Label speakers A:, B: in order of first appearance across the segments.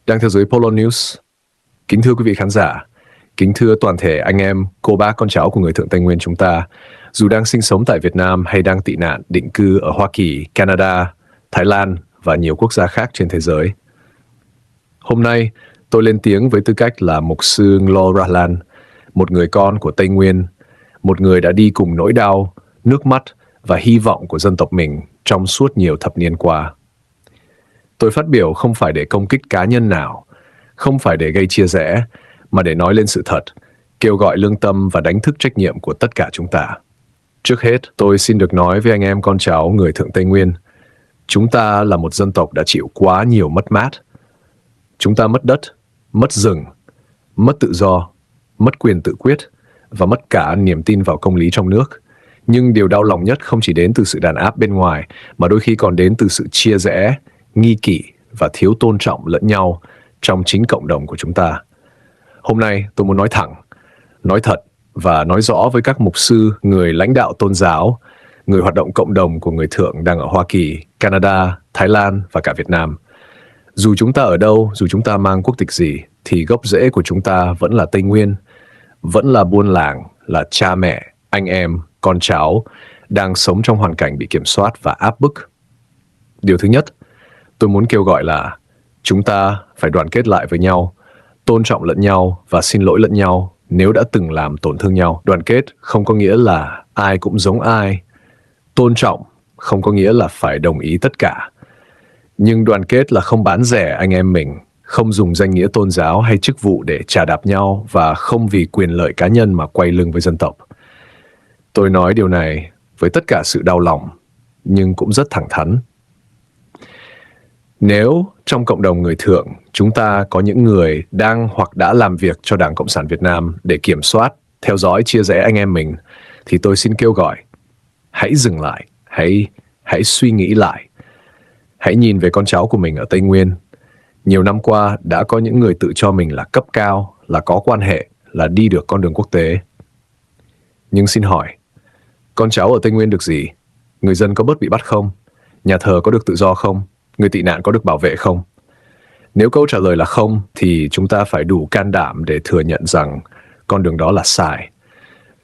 A: đang theo dõi Polo News. Kính thưa quý vị khán giả, kính thưa toàn thể anh em, cô bác, con cháu của người Thượng Tây Nguyên chúng ta, dù đang sinh sống tại Việt Nam hay đang tị nạn, định cư ở Hoa Kỳ, Canada, Thái Lan và nhiều quốc gia khác trên thế giới. Hôm nay, tôi lên tiếng với tư cách là mục sư Nglo Rahlan, một người con của Tây Nguyên, một người đã đi cùng nỗi đau, nước mắt và hy vọng của dân tộc mình trong suốt nhiều thập niên qua. Tôi phát biểu không phải để công kích cá nhân nào, không phải để gây chia rẽ, mà để nói lên sự thật, kêu gọi lương tâm và đánh thức trách nhiệm của tất cả chúng ta. Trước hết, tôi xin được nói với anh em con cháu người Thượng Tây Nguyên, chúng ta là một dân tộc đã chịu quá nhiều mất mát. Chúng ta mất đất, mất rừng, mất tự do, mất quyền tự quyết và mất cả niềm tin vào công lý trong nước. Nhưng điều đau lòng nhất không chỉ đến từ sự đàn áp bên ngoài, mà đôi khi còn đến từ sự chia rẽ, nghi kỷ và thiếu tôn trọng lẫn nhau trong chính cộng đồng của chúng ta. Hôm nay tôi muốn nói thẳng, nói thật và nói rõ với các mục sư, người lãnh đạo tôn giáo, người hoạt động cộng đồng của người Thượng đang ở Hoa Kỳ, Canada, Thái Lan và cả Việt Nam. Dù chúng ta ở đâu, dù chúng ta mang quốc tịch gì, thì gốc rễ của chúng ta vẫn là Tây Nguyên, vẫn là buôn làng, là cha mẹ, anh em, con cháu, đang sống trong hoàn cảnh bị kiểm soát và áp bức. Điều thứ nhất, tôi muốn kêu gọi là chúng ta phải đoàn kết lại với nhau, tôn trọng lẫn nhau và xin lỗi lẫn nhau nếu đã từng làm tổn thương nhau. Đoàn kết không có nghĩa là ai cũng giống ai. Tôn trọng không có nghĩa là phải đồng ý tất cả. Nhưng đoàn kết là không bán rẻ anh em mình, không dùng danh nghĩa tôn giáo hay chức vụ để chà đạp nhau và không vì quyền lợi cá nhân mà quay lưng với dân tộc. Tôi nói điều này với tất cả sự đau lòng, nhưng cũng rất thẳng thắn. Nếu trong cộng đồng người Thượng, chúng ta có những người đang hoặc đã làm việc cho Đảng Cộng sản Việt Nam để kiểm soát, theo dõi, chia rẽ anh em mình, thì tôi xin kêu gọi, hãy dừng lại, hãy suy nghĩ lại. Hãy nhìn về con cháu của mình ở Tây Nguyên. Nhiều năm qua đã có những người tự cho mình là cấp cao, là có quan hệ, là đi được con đường quốc tế. Nhưng xin hỏi, con cháu ở Tây Nguyên được gì? Người dân có bớt bị bắt không? Nhà thờ có được tự do không? Người tị nạn có được bảo vệ không? Nếu câu trả lời là không, thì chúng ta phải đủ can đảm để thừa nhận rằng con đường đó là sai.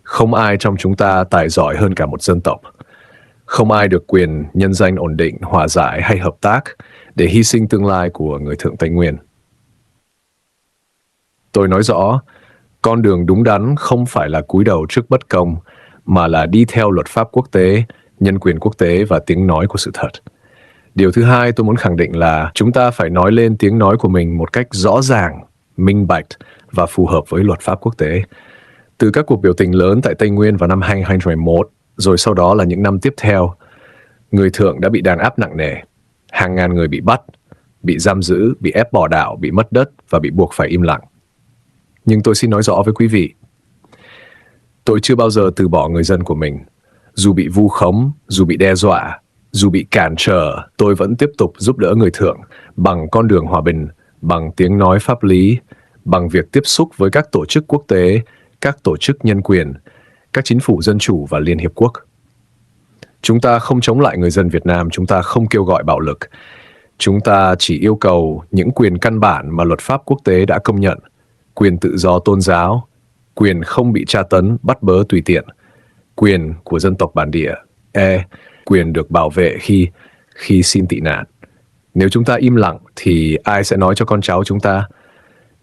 A: Không ai trong chúng ta tài giỏi hơn cả một dân tộc. Không ai được quyền nhân danh ổn định, hòa giải hay hợp tác để hy sinh tương lai của người Thượng Tây Nguyên. Tôi nói rõ, con đường đúng đắn không phải là cúi đầu trước bất công, mà là đi theo luật pháp quốc tế, nhân quyền quốc tế và tiếng nói của sự thật. Điều thứ hai tôi muốn khẳng định là chúng ta phải nói lên tiếng nói của mình một cách rõ ràng, minh bạch và phù hợp với luật pháp quốc tế. Từ các cuộc biểu tình lớn tại Tây Nguyên vào năm 2011, rồi sau đó là những năm tiếp theo, người Thượng đã bị đàn áp nặng nề. Hàng ngàn người bị bắt, bị giam giữ, bị ép bỏ đảo, bị mất đất và bị buộc phải im lặng. Nhưng tôi xin nói rõ với quý vị, tôi chưa bao giờ từ bỏ người dân của mình. Dù bị vu khống, dù bị đe dọa, dù bị cản trở, tôi vẫn tiếp tục giúp đỡ người Thượng bằng con đường hòa bình, bằng tiếng nói pháp lý, bằng việc tiếp xúc với các tổ chức quốc tế, các tổ chức nhân quyền, các chính phủ dân chủ và Liên Hiệp Quốc. Chúng ta không chống lại người dân Việt Nam, chúng ta không kêu gọi bạo lực. Chúng ta chỉ yêu cầu những quyền căn bản mà luật pháp quốc tế đã công nhận, quyền tự do tôn giáo, quyền không bị tra tấn, bắt bớ tùy tiện, quyền của dân tộc bản địa, quyền được bảo vệ khi xin tị nạn. Nếu chúng ta im lặng thì ai sẽ nói cho con cháu chúng ta?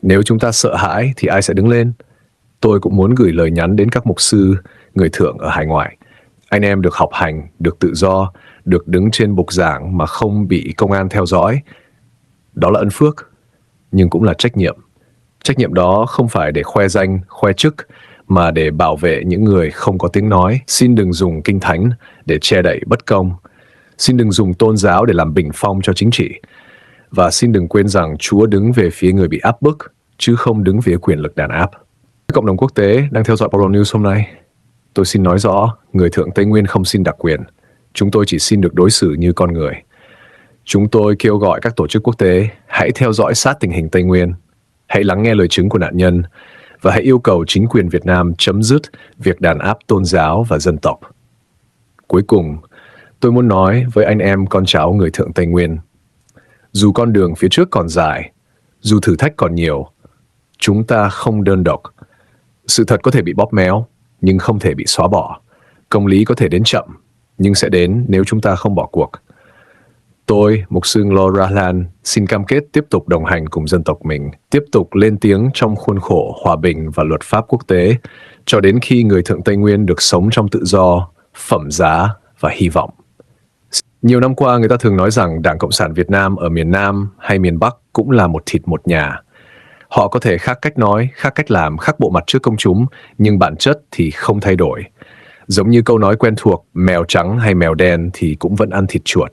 A: Nếu chúng ta sợ hãi thì ai sẽ đứng lên? Tôi cũng muốn gửi lời nhắn đến các mục sư, người Thượng ở hải ngoại. Anh em được học hành, được tự do, được đứng trên bục giảng mà không bị công an theo dõi. Đó là ân phước, nhưng cũng là trách nhiệm. Trách nhiệm đó không phải để khoe danh, khoe chức, mà để bảo vệ những người không có tiếng nói. Xin đừng dùng kinh thánh để che đậy bất công. Xin đừng dùng tôn giáo để làm bình phong cho chính trị. Và xin đừng quên rằng Chúa đứng về phía người bị áp bức, chứ không đứng về quyền lực đàn áp. Cộng đồng quốc tế đang theo dõi Polo News hôm nay, tôi xin nói rõ, người Thượng Tây Nguyên không xin đặc quyền. Chúng tôi chỉ xin được đối xử như con người. Chúng tôi kêu gọi các tổ chức quốc tế, hãy theo dõi sát tình hình Tây Nguyên, hãy lắng nghe lời chứng của nạn nhân, và hãy yêu cầu chính quyền Việt Nam chấm dứt việc đàn áp tôn giáo và dân tộc. Cuối cùng, tôi muốn nói với anh em con cháu người Thượng Tây Nguyên, dù con đường phía trước còn dài, Dù thử thách còn nhiều, chúng ta không đơn độc. Sự thật có thể bị bóp méo, nhưng không thể bị xóa bỏ. Công lý có thể đến chậm, nhưng sẽ đến nếu chúng ta không bỏ cuộc. Tôi, Mục sư Nglo Rahlan, xin cam kết tiếp tục đồng hành cùng dân tộc mình, tiếp tục lên tiếng trong khuôn khổ hòa bình và luật pháp quốc tế, cho đến khi người Thượng Tây Nguyên được sống trong tự do, phẩm giá và hy vọng. Nhiều năm qua, người ta thường nói rằng Đảng Cộng sản Việt Nam ở miền Nam hay miền Bắc cũng là một thịt một nhà. Họ có thể khác cách nói, khác cách làm, khác bộ mặt trước công chúng, nhưng bản chất thì không thay đổi. Giống như câu nói quen thuộc, mèo trắng hay mèo đen thì cũng vẫn ăn thịt chuột.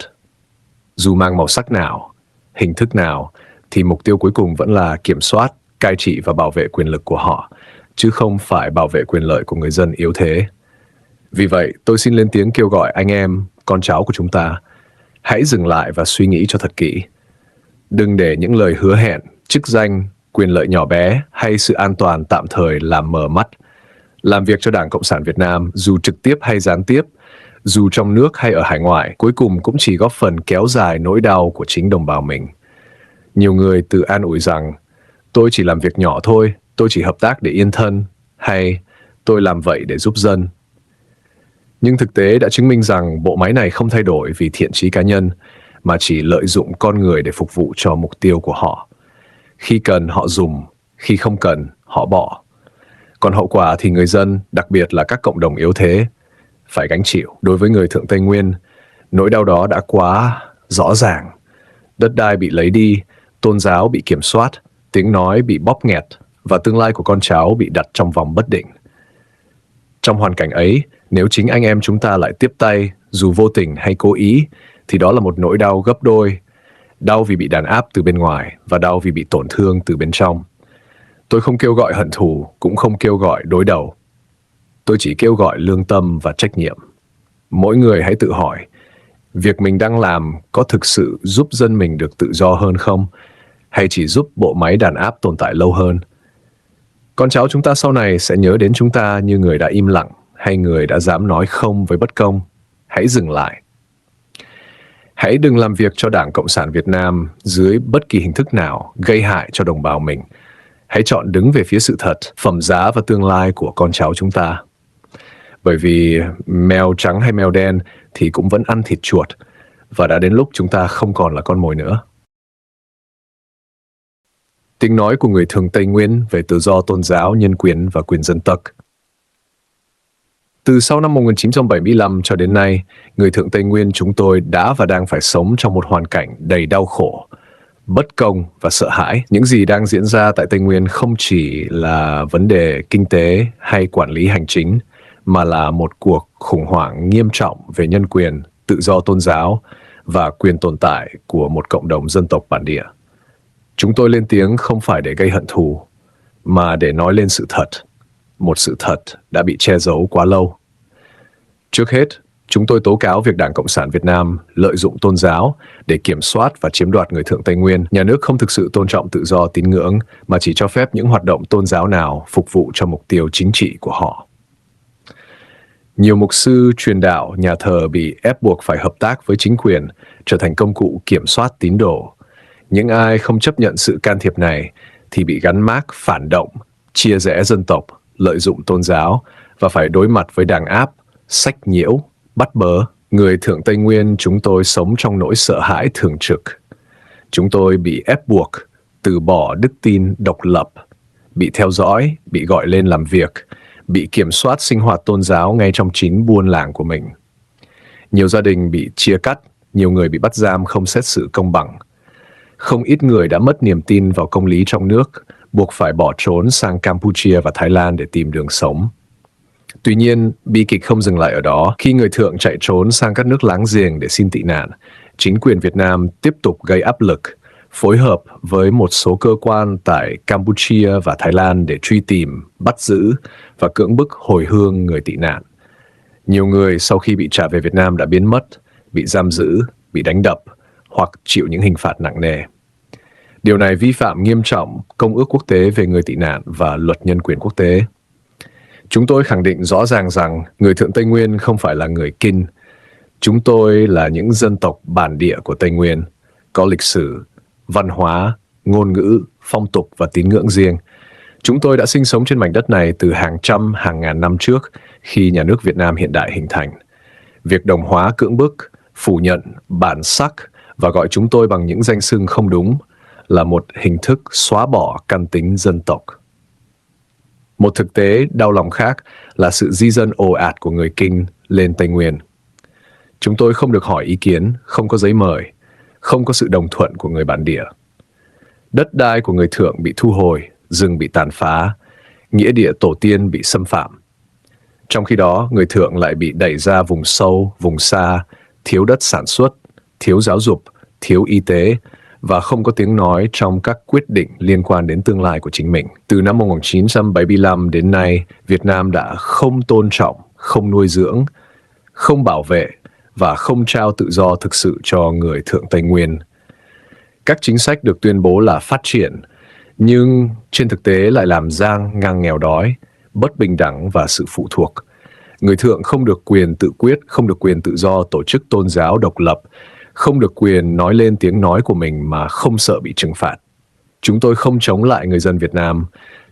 A: Dù mang màu sắc nào, hình thức nào, thì mục tiêu cuối cùng vẫn là kiểm soát, cai trị và bảo vệ quyền lực của họ, chứ không phải bảo vệ quyền lợi của người dân yếu thế. Vì vậy, tôi xin lên tiếng kêu gọi anh em, con cháu của chúng ta, hãy dừng lại và suy nghĩ cho thật kỹ. Đừng để những lời hứa hẹn, chức danh, quyền lợi nhỏ bé hay sự an toàn tạm thời làm mờ mắt. Làm việc cho Đảng Cộng sản Việt Nam, dù trực tiếp hay gián tiếp, dù trong nước hay ở hải ngoại, cuối cùng cũng chỉ góp phần kéo dài nỗi đau của chính đồng bào mình. Nhiều người tự an ủi rằng, tôi chỉ làm việc nhỏ thôi, tôi chỉ hợp tác để yên thân, hay tôi làm vậy để giúp dân. Nhưng thực tế đã chứng minh rằng bộ máy này không thay đổi vì thiện chí cá nhân, mà chỉ lợi dụng con người để phục vụ cho mục tiêu của họ. Khi cần họ dùng, khi không cần họ bỏ. Còn hậu quả thì người dân, đặc biệt là các cộng đồng yếu thế, phải gánh chịu. Đối với người Thượng Tây Nguyên, nỗi đau đó đã quá rõ ràng. Đất đai bị lấy đi, tôn giáo bị kiểm soát, tiếng nói bị bóp nghẹt và tương lai của con cháu bị đặt trong vòng bất định. Trong hoàn cảnh ấy, nếu chính anh em chúng ta lại tiếp tay, dù vô tình hay cố ý, thì đó là một nỗi đau gấp đôi. Đau vì bị đàn áp từ bên ngoài và đau vì bị tổn thương từ bên trong. Tôi không kêu gọi hận thù, cũng không kêu gọi đối đầu. Tôi chỉ kêu gọi lương tâm và trách nhiệm. Mỗi người hãy tự hỏi, việc mình đang làm có thực sự giúp dân mình được tự do hơn không? Hay chỉ giúp bộ máy đàn áp tồn tại lâu hơn? Con cháu chúng ta sau này sẽ nhớ đến chúng ta như người đã im lặng hay người đã dám nói không với bất công. Hãy dừng lại. Hãy đừng làm việc cho Đảng Cộng sản Việt Nam dưới bất kỳ hình thức nào gây hại cho đồng bào mình. Hãy chọn đứng về phía sự thật, phẩm giá và tương lai của con cháu chúng ta. Bởi vì mèo trắng hay mèo đen thì cũng vẫn ăn thịt chuột, và đã đến lúc chúng ta không còn là con mồi nữa. Tiếng nói của người Thường Tây Nguyên về tự do tôn giáo, nhân quyền và quyền dân tộc. Từ sau năm 1975 cho đến nay, người Thượng Tây Nguyên chúng tôi đã và đang phải sống trong một hoàn cảnh đầy đau khổ, bất công và sợ hãi. Những gì đang diễn ra tại Tây Nguyên không chỉ là vấn đề kinh tế hay quản lý hành chính, mà là một cuộc khủng hoảng nghiêm trọng về nhân quyền, tự do tôn giáo và quyền tồn tại của một cộng đồng dân tộc bản địa. Chúng tôi lên tiếng không phải để gây hận thù, mà để nói lên sự thật. Một sự thật đã bị che giấu quá lâu. Trước hết, chúng tôi tố cáo việc Đảng Cộng sản Việt Nam lợi dụng tôn giáo để kiểm soát và chiếm đoạt người Thượng Tây Nguyên. Nhà nước không thực sự tôn trọng tự do tín ngưỡng, mà chỉ cho phép những hoạt động tôn giáo nào phục vụ cho mục tiêu chính trị của họ. Nhiều mục sư, truyền đạo, nhà thờ bị ép buộc phải hợp tác với chính quyền, trở thành công cụ kiểm soát tín đồ. Những ai không chấp nhận sự can thiệp này thì bị gắn mác phản động, chia rẽ dân tộc, lợi dụng tôn giáo và phải đối mặt với đàn áp, sách nhiễu, bắt bớ. Người Thượng Tây Nguyên chúng tôi sống trong nỗi sợ hãi thường trực. Chúng tôi bị ép buộc, từ bỏ đức tin độc lập, bị theo dõi, bị gọi lên làm việc, bị kiểm soát sinh hoạt tôn giáo ngay trong chính buôn làng của mình. Nhiều gia đình bị chia cắt, nhiều người bị bắt giam không xét xử công bằng. Không ít người đã mất niềm tin vào công lý trong nước, buộc phải bỏ trốn sang Campuchia và Thái Lan để tìm đường sống. Tuy nhiên, bi kịch không dừng lại ở đó. Khi người Thượng chạy trốn sang các nước láng giềng để xin tị nạn, chính quyền Việt Nam tiếp tục gây áp lực, phối hợp với một số cơ quan tại Campuchia và Thái Lan để truy tìm, bắt giữ và cưỡng bức hồi hương người tị nạn. Nhiều người sau khi bị trả về Việt Nam đã biến mất, bị giam giữ, bị đánh đập hoặc chịu những hình phạt nặng nề. Điều này vi phạm nghiêm trọng Công ước Quốc tế về người tị nạn và Luật Nhân quyền Quốc tế. Chúng tôi khẳng định rõ ràng rằng người Thượng Tây Nguyên không phải là người Kinh. Chúng tôi là những dân tộc bản địa của Tây Nguyên, có lịch sử, văn hóa, ngôn ngữ, phong tục và tín ngưỡng riêng. Chúng tôi đã sinh sống trên mảnh đất này từ hàng trăm, hàng ngàn năm trước khi nhà nước Việt Nam hiện đại hình thành. Việc đồng hóa cưỡng bức, phủ nhận, bản sắc và gọi chúng tôi bằng những danh xưng không đúng là một hình thức xóa bỏ căn tính dân tộc. Một thực tế đau lòng khác là sự di dân ồ ạt của người Kinh lên Tây Nguyên. Chúng tôi không được hỏi ý kiến, không có giấy mời, không có sự đồng thuận của người bản địa. Đất đai của người Thượng bị thu hồi, rừng bị tàn phá, nghĩa địa tổ tiên bị xâm phạm. Trong khi đó, người Thượng lại bị đẩy ra vùng sâu, vùng xa, thiếu đất sản xuất, thiếu giáo dục, thiếu y tế và không có tiếng nói trong các quyết định liên quan đến tương lai của chính mình. Từ năm 1975 đến nay, Việt Nam đã không tôn trọng, không nuôi dưỡng, không bảo vệ và không trao tự do thực sự cho người Thượng Tây Nguyên. Các chính sách được tuyên bố là phát triển, nhưng trên thực tế lại làm ngang nghèo đói, bất bình đẳng và sự phụ thuộc. Người Thượng không được quyền tự quyết, không được quyền tự do tổ chức tôn giáo độc lập, không được quyền nói lên tiếng nói của mình mà không sợ bị trừng phạt. Chúng tôi không chống lại người dân Việt Nam.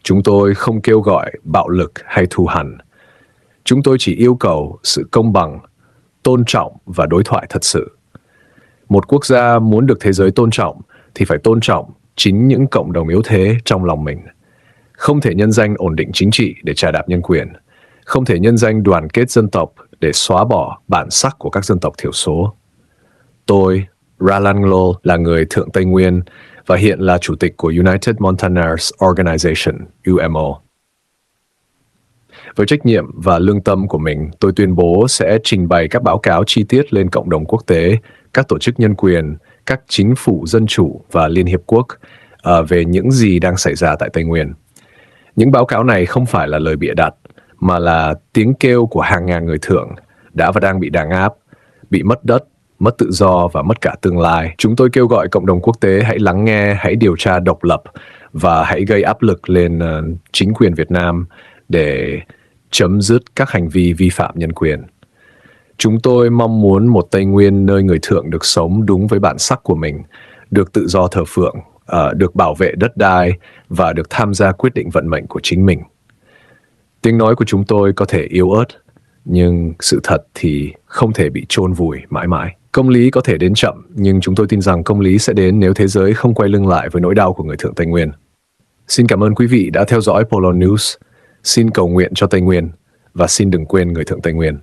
A: Chúng tôi không kêu gọi bạo lực hay thù hằn. Chúng tôi chỉ yêu cầu sự công bằng, tôn trọng và đối thoại thật sự. Một quốc gia muốn được thế giới tôn trọng thì phải tôn trọng chính những cộng đồng yếu thế trong lòng mình. Không thể nhân danh ổn định chính trị để chà đạp nhân quyền. Không thể nhân danh đoàn kết dân tộc để xóa bỏ bản sắc của các dân tộc thiểu số. Tôi, Ralanglo, là người Thượng Tây Nguyên và hiện là chủ tịch của United Montagnards Organization, UMO. Với trách nhiệm và lương tâm của mình, tôi tuyên bố sẽ trình bày các báo cáo chi tiết lên cộng đồng quốc tế, các tổ chức nhân quyền, các chính phủ dân chủ và Liên Hiệp Quốc về những gì đang xảy ra tại Tây Nguyên. Những báo cáo này không phải là lời bịa đặt, mà là tiếng kêu của hàng ngàn người Thượng đã và đang bị đàn áp, bị mất đất, mất tự do và mất cả tương lai. Chúng tôi kêu gọi cộng đồng quốc tế hãy lắng nghe, hãy điều tra độc lập và hãy gây áp lực lên chính quyền Việt Nam để chấm dứt các hành vi vi phạm nhân quyền. Chúng tôi mong muốn một Tây Nguyên nơi người Thượng được sống đúng với bản sắc của mình, được tự do thờ phượng, được bảo vệ đất đai và được tham gia quyết định vận mệnh của chính mình. Tiếng nói của chúng tôi có thể yếu ớt, nhưng sự thật thì không thể bị chôn vùi mãi mãi. Công lý có thể đến chậm, nhưng chúng tôi tin rằng công lý sẽ đến nếu thế giới không quay lưng lại với nỗi đau của người Thượng Tây Nguyên. Xin cảm ơn quý vị đã theo dõi Polo News. Xin cầu nguyện cho Tây Nguyên và xin đừng quên người Thượng Tây Nguyên.